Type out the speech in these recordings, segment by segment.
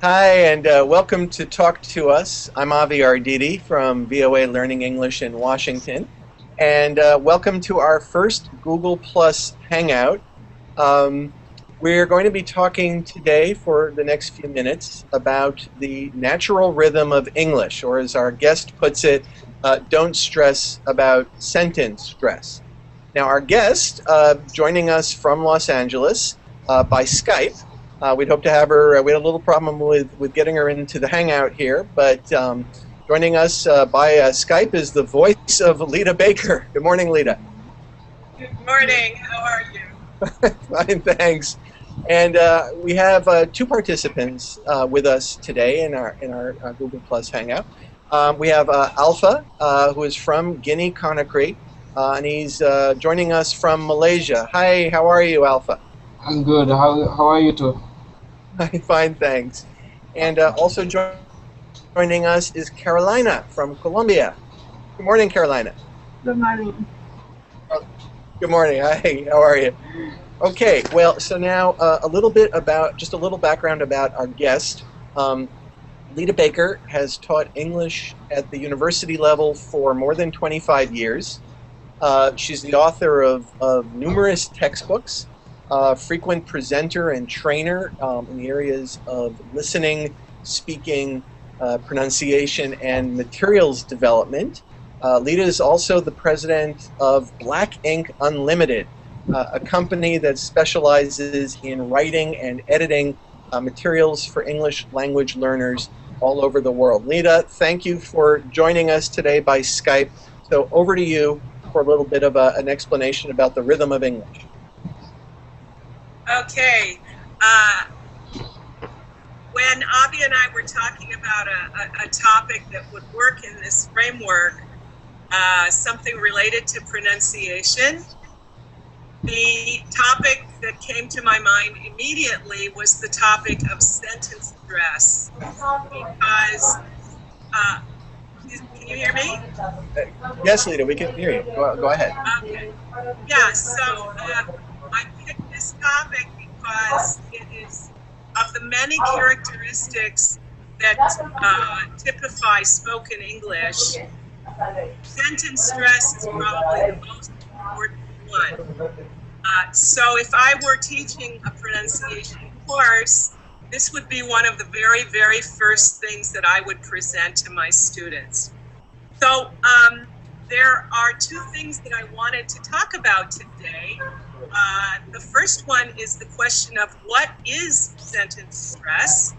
Hi, and welcome to Talk to Us. I'm Avi Arditi from VOA Learning English in Washington, and welcome to our first Google Plus Hangout. Um, we're going to be talking today for the next few minutes about the natural rhythm of English, or as our guest puts it, don't stress about sentence stress. Now, our guest joining us from Los Angeles by Skype. We'd hope to have her. We had a little problem with getting her into the Hangout here, but joining us by Skype is the voice of Lita Baker. Good morning, Lita. Good morning. How are you? Fine, thanks. And we have two participants with us today in our Google Plus Hangout. We have Alpha, who is from Guinea-Conakry, and he's joining us from Malaysia. Hi, how are you, Alpha? I'm good. How are you too? Fine, thanks. And also joining us is Carolina from Colombia. Good morning, Carolina. Good morning. Good morning. Hi, how are you? Okay, well, so now a little background about our guest. Lita Baker has taught English at the university level for more than 25 years. She's the author of numerous textbooks, frequent presenter and trainer in the areas of listening, speaking, pronunciation, and materials development. Lita is also the president of Black Ink Unlimited, a company that specializes in writing and editing materials for English language learners all over the world. Lita, thank you for joining us today by Skype. So over to you for a little bit of an explanation about the rhythm of English. Okay. When Avi and I were talking about a topic that would work in this framework, something related to pronunciation, the topic that came to my mind immediately was the topic of sentence stress. Because, can you hear me? Yes, Lita, we can hear you. Go ahead. Okay. Yeah, so I picked this topic because it is of the many characteristics that typify spoken English. Sentence stress is probably the most important one. So if I were teaching a pronunciation course, this would be one of the very, very first things that I would present to my students. So there are two things that I wanted to talk about today. The first one is the question of what is sentence stress?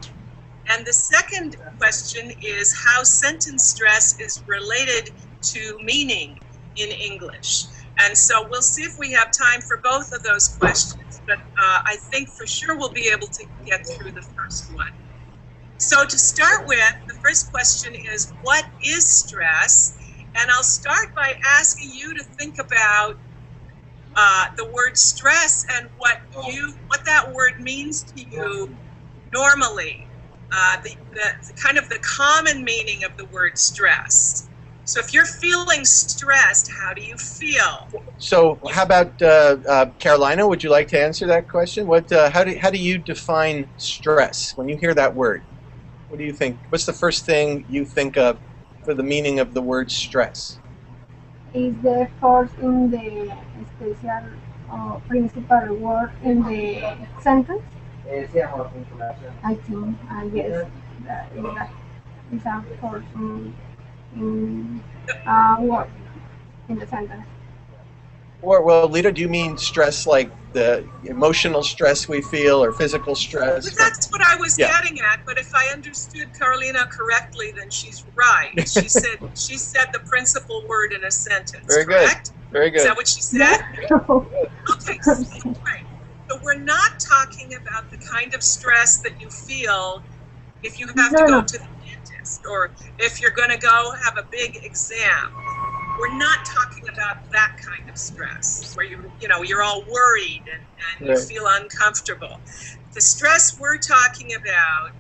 And the second question is how sentence stress is related to meaning in English. And so we'll see if we have time for both of those questions, but I think for sure we'll be able to get through the first one. So to start with, the first question is, what is stress? And I'll start by asking you to think about the word stress and what that word means to you normally, the kind of the common meaning of the word stress. So if you're feeling stressed, how do you feel? So how about Carolina? Would you like to answer that question? How do you define stress when you hear that word? What do you think? What's the first thing you think of for the meaning of the word stress? Is the force in the special or principal word in the sentence? I think, yes, that is a force in word in the sentence. Well, Lita, do you mean stress like the emotional stress we feel or physical stress? But that's what I was getting at, but if I understood Carolina correctly, then she's right. She said the principal word in a sentence, Very correct? Good. Very good. Is that what she said? Okay, right. So we're not talking about the kind of stress that you feel if you have to go to the dentist or if you're going to go have a big exam. We're not talking about that kind of stress where you're all worried and you feel uncomfortable. The stress we're talking about,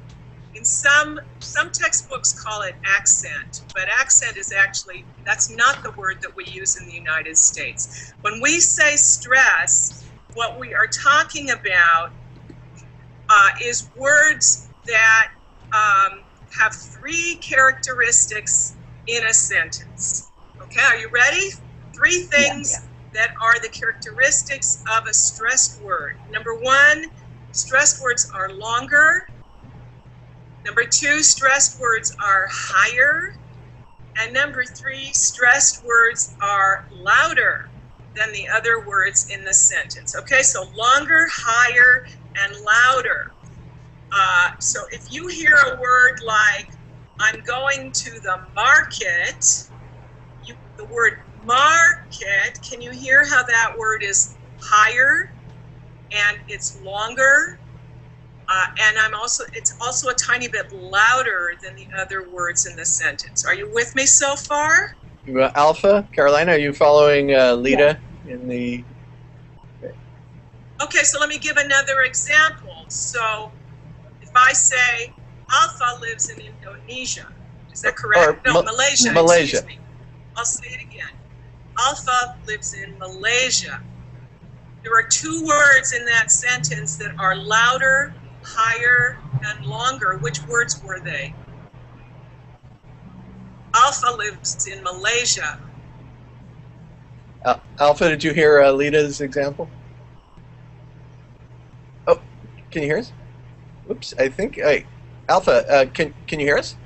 in some textbooks call it accent, but accent is actually, that's not the word that we use in the United States. When we say stress, what we are talking about is words that have three characteristics in a sentence. Okay, are you ready? Three things that are the characteristics of a stressed word. Number one, stressed words are longer. Number two, stressed words are higher. And number three, stressed words are louder than the other words in the sentence. Okay, so longer, higher, and louder. So if you hear a word like, I'm going to the market, the word market, can you hear how that word is higher and it's longer? And it's also a tiny bit louder than the other words in the sentence. Are you with me so far? Alpha, Carolina, are you following Lita in the... Okay, so let me give another example. So if I say, Alpha lives in Indonesia, is that correct? No, Malaysia. Malaysia. Excuse me. I'll say it again. Alpha lives in Malaysia. There are two words in that sentence that are louder, higher, and longer. Which words were they? Alpha lives in Malaysia. Alpha, did you hear Lita's example? Oh, can you hear us? Oops, I think. Alpha, can you hear us?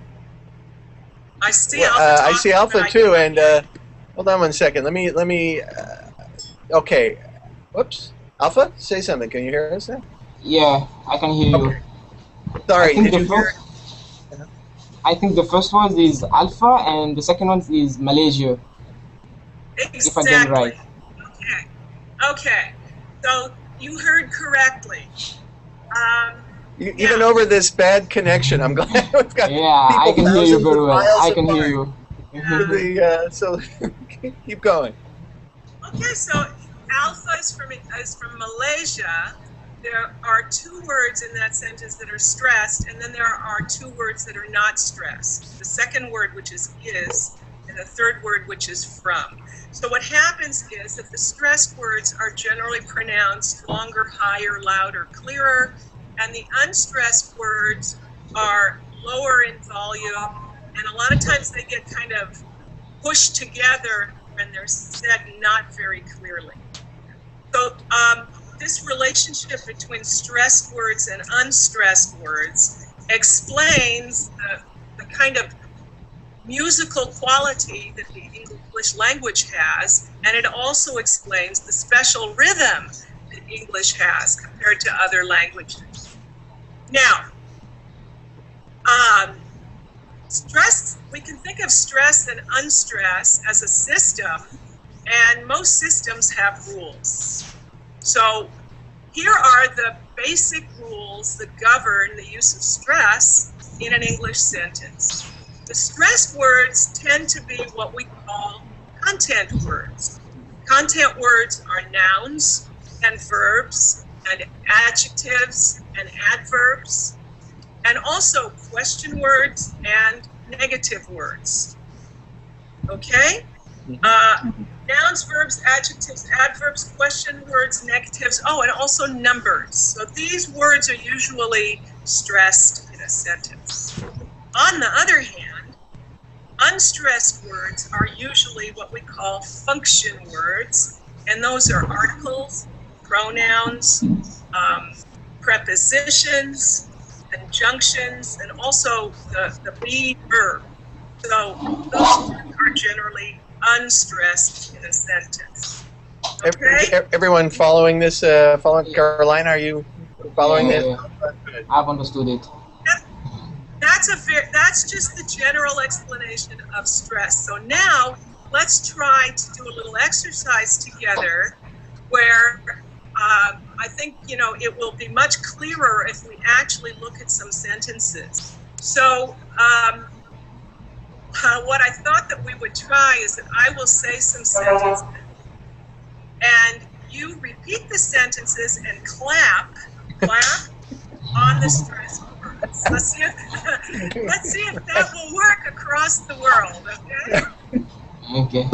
I see Alpha. I see Alpha too, and hold on one second. Let me. Okay. Whoops. Alpha, say something. Can you hear us now? Yeah, I can hear you. Okay. Sorry, did you hear? I think the first one is Alpha and the second one is Malaysia. Exactly. If I get it right. Okay. Okay. So you heard correctly. Even over this bad connection, I'm glad we've got. Yeah, I can hear you very well. I can hear you. So keep going. Okay, so Alpha is from Malaysia. There are two words in that sentence that are stressed, and then there are two words that are not stressed. The second word, which is, and the third word, which is from. So what happens is that the stressed words are generally pronounced longer, higher, louder, clearer, and the unstressed words are lower in volume, and a lot of times they get kind of pushed together and they're said not very clearly. So this relationship between stressed words and unstressed words explains the kind of musical quality that the English language has, and it also explains the special rhythm that English has compared to other languages. Now, stress, we can think of stress and unstress as a system, and most systems have rules. So here are the basic rules that govern the use of stress in an English sentence. The stressed words tend to be what we call content words. Content words are nouns and verbs and adjectives and adverbs, and also question words and negative words. Okay? Nouns, verbs, adjectives, adverbs, question words, negatives, and also numbers. So these words are usually stressed in a sentence. On the other hand, unstressed words are usually what we call function words, and those are articles, pronouns, prepositions, conjunctions, and also the be verb. So those words are generally unstressed in a sentence. Okay? Everyone following this? Following Carolina? Are you following this? I've understood it. That's just the general explanation of stress. So now let's try to do a little exercise together where I think it will be much clearer if we actually look at some sentences. So what I thought that we would try is that I will say some sentences and you repeat the sentences and clap on the stress words. Let's see if that will work across the world, okay? Okay.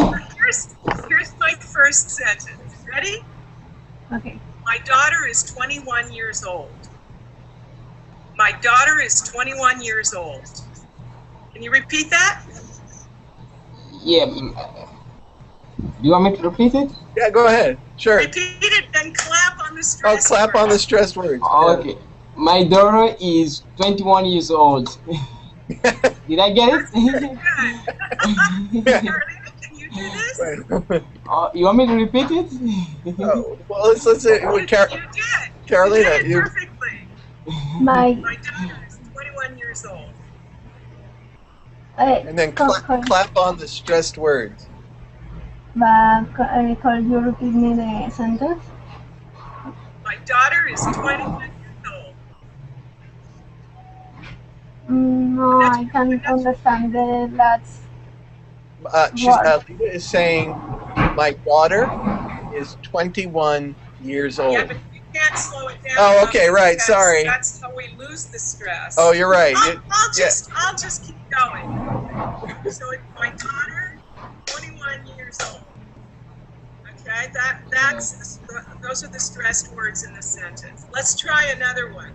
Here's my first sentence. Ready? Okay. My daughter is 21 years old. My daughter is 21 years old. Can you repeat that? Yeah. Do you want me to repeat it? Yeah, go ahead. Sure. Repeat it, then clap on the Oh, stressed clap on the words. stressed words. Okay. My daughter is 21 years old. Did I get it? Good. Yeah. Carolina, can you do this? You want me to repeat it? Oh, well, let's You did. Carolina, You did it perfectly. My My daughter is 21 years old. and then clap on the stressed words. could you repeat me the sentence? My daughter is 21 years old. No, I can't understand the last Lita word. is saying, my daughter is 21 years old. Yeah, but you can't slow it down. Oh, okay, right. because Sorry. That's how we lose the stress. Oh, you're right. I'll just keep going. So it's my daughter, 21 years old. Okay, those are the stressed words in the sentence. Let's try another one.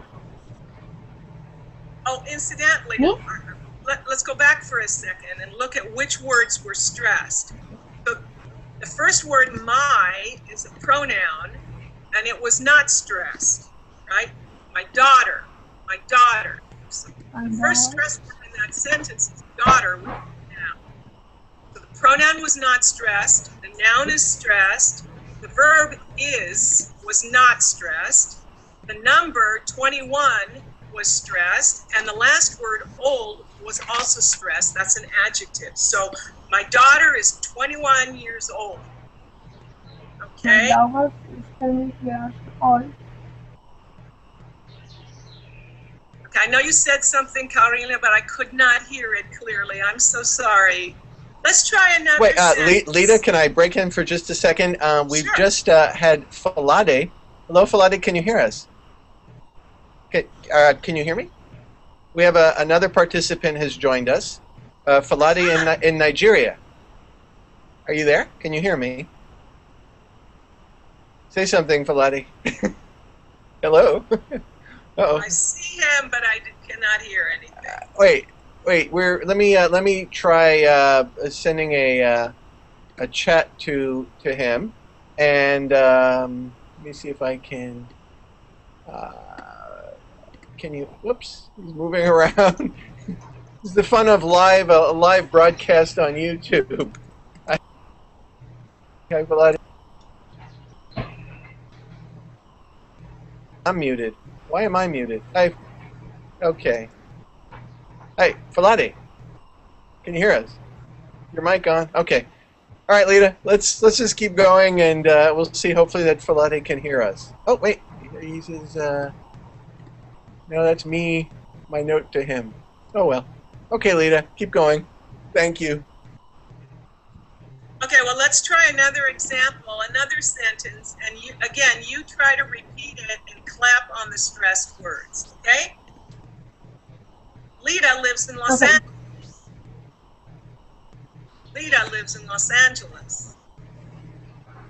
Oh, incidentally, Me? let's go back for a second and look at which words were stressed. So the first word, my, is a pronoun, and it was not stressed, right? My daughter. So the first stressed word in that sentence is daughter with a noun. So the pronoun was not stressed, the noun is stressed, the verb was not stressed, the number 21 was stressed, and the last word old was also stressed. That's an adjective. So my daughter is 21 years old. Okay? My daughter is 10 years old. Okay, I know you said something, Carolina, but I could not hear it clearly. I'm so sorry. Let's try another sentence. Lita, can I break in for just a second? We've Sure. just had Falade. Hello, Falade, can you hear us? Okay, can you hear me? We have another participant has joined us. Falade in Nigeria. Are you there? Can you hear me? Say something, Falade. Hello? Uh-oh. I see him, but I cannot hear anything. Wait. Let me try sending a chat to him, and let me see if I can. Can you? Whoops, he's moving around. This is the fun of a live broadcast on YouTube. I'm muted. Why am I muted? Okay. Hey, Falade, can you hear us? Your mic on? Okay. All right, Lita, let's just keep going, and we'll see. Hopefully that Falade can hear us. Oh wait, he says, no, that's me. My note to him. Oh well. Okay, Lita, keep going. Thank you. Okay, well, let's try another example, another sentence, and you try to repeat it and clap on the stressed words, okay? Lita lives in Los Angeles. Lita lives in Los Angeles.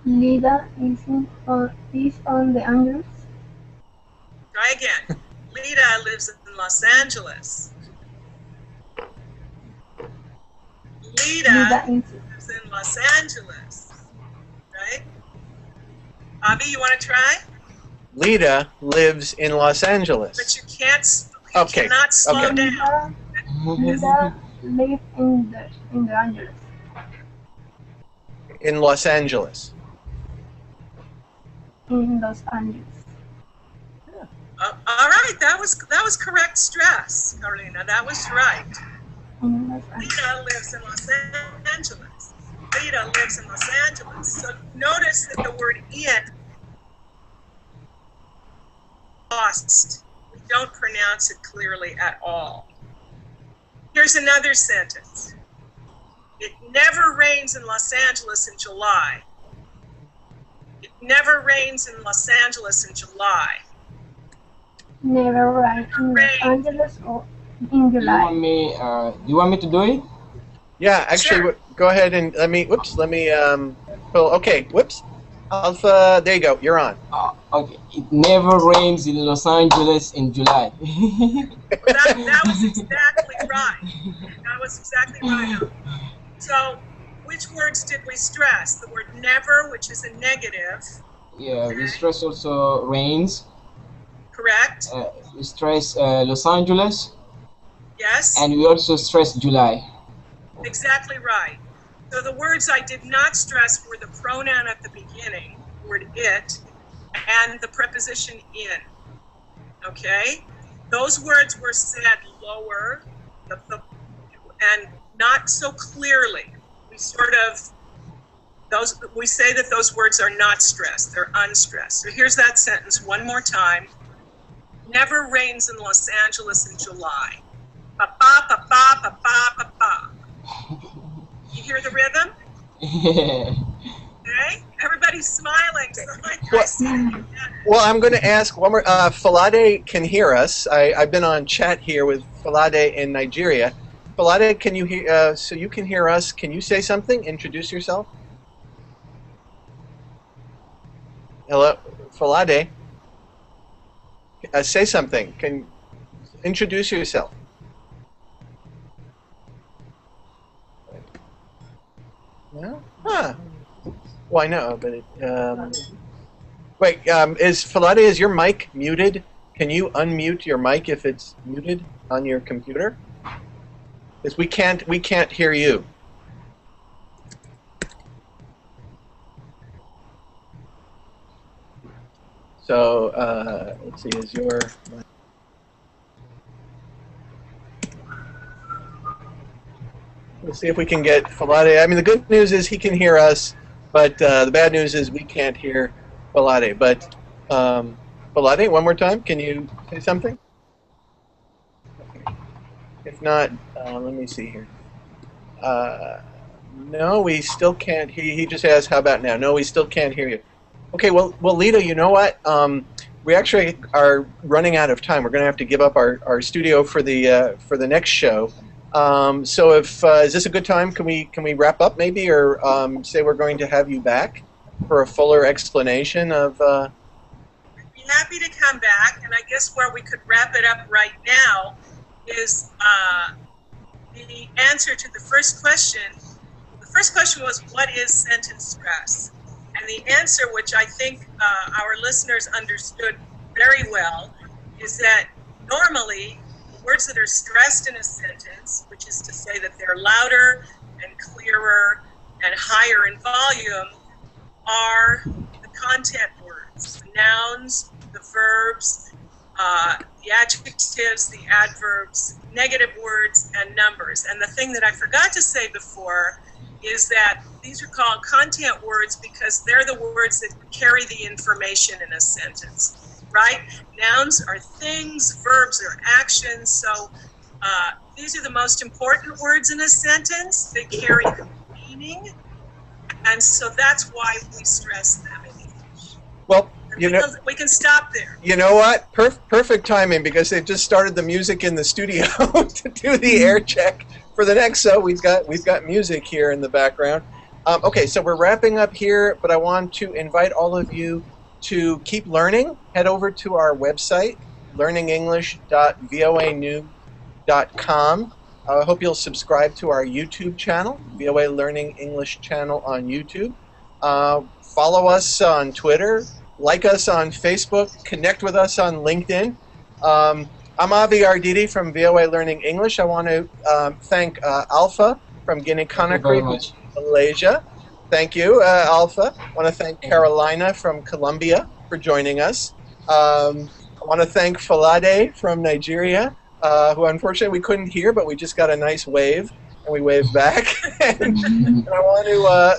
Lida is on the Angeles. Try again. Lita lives in Los Angeles. Lita lives in Los Angeles. Right? Avi, you want to try? Lita lives in Los Angeles. But you can't. Okay. You cannot slow down. Lida lives in the Angeles. In Los Angeles. In Los Angeles. All right, that was correct stress, Carolina. That was right. Lita lives in Los Angeles. Lita lives in Los Angeles. So notice that the word in lost. We don't pronounce it clearly at all. Here's another sentence. It never rains in Los Angeles in July. It never rains in Los Angeles in July. Never rains in Los Angeles or in July. You want me to do it? Yeah, actually, Sure. Go ahead and let me pull, okay, whoops. Alpha, there you go, you're on. Okay, it never rains in Los Angeles in July. That was exactly right. That was exactly right. So, which words did we stress? The word never, which is a negative. Yeah, we Okay, stress also rains. correct? We stress Los Angeles, Yes, and we also stress July. exactly right. So the words I did not stress were the pronoun at the beginning, the word it, and the preposition in. Okay? Those words were said lower and not so clearly. We sort of we say that those words are not stressed, they're unstressed. So here's that sentence one more time. Never rains in Los Angeles in July. Pa pa pa pa pa pa pa pa. You hear the rhythm? Yeah. Okay? Everybody's smiling. So Well, I'm going to ask one more. Falade can hear us. I've been on chat here with Falade in Nigeria. Falade, can you hear? So you can hear us. Can you say something? Introduce yourself. Hello, Falade. Say something. Can introduce yourself. No? Huh. Well, I know, but wait. Falade, is your mic muted? Can you unmute your mic if it's muted on your computer? Because we can't hear you. So let's see. Is your Let's see if we can get Falade. I mean, the good news is he can hear us, but the bad news is we can't hear Falade. But Falade, one more time. Can you say something? If not, let me see here. No, we still can't. He just asked, "How about now?" No, we still can't hear you. Okay, well, Lita, you know what? We actually are running out of time. We're going to have to give up our studio for the next show. So, if is this a good time? Can we wrap up maybe, or say we're going to have you back for a fuller explanation of? I'd be happy to come back, and I guess where we could wrap it up right now is the answer to the first question. The first question was, what is sentence stress? And the answer, which I think our listeners understood very well, is that normally words that are stressed in a sentence, which is to say that they're louder and clearer and higher in volume, are the content words, the nouns, the verbs, the adjectives, the adverbs, negative words, and numbers. And the thing that I forgot to say before is that these are called content words because they're the words that carry the information in a sentence, right? Nouns are things, verbs are actions. So these are the most important words in a sentence. They carry the meaning. And so that's why we stress them in English. Well, we can stop there. You know what? Perfect timing, because they've just started the music in the studio to do the air check for the next show. We've got music here in the background. Okay, so we're wrapping up here, but I want to invite all of you to keep learning. Head over to our website, learningenglish.voanews.com. I hope you'll subscribe to our YouTube channel, VOA Learning English channel on YouTube. Follow us on Twitter. Like us on Facebook, connect with us on LinkedIn. I'm Avi Arditi from VOA Learning English. I want to thank Alpha from Guinea-Conakry, Malaysia. Thank you, Alpha. I want to thank Carolina from Colombia for joining us. I want to thank Falade from Nigeria, who unfortunately we couldn't hear, but we just got a nice wave, and we waved back. And I want to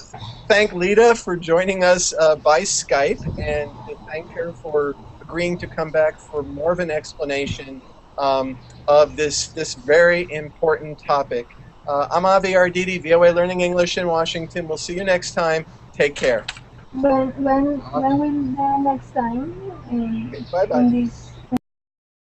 thank Lita for joining us by Skype, and to thank her for agreeing to come back for more of an explanation of this very important topic. I'm Avi Arditi, VOA Learning English in Washington. We'll see you next time. Take care. When will the next time Bye-bye. in this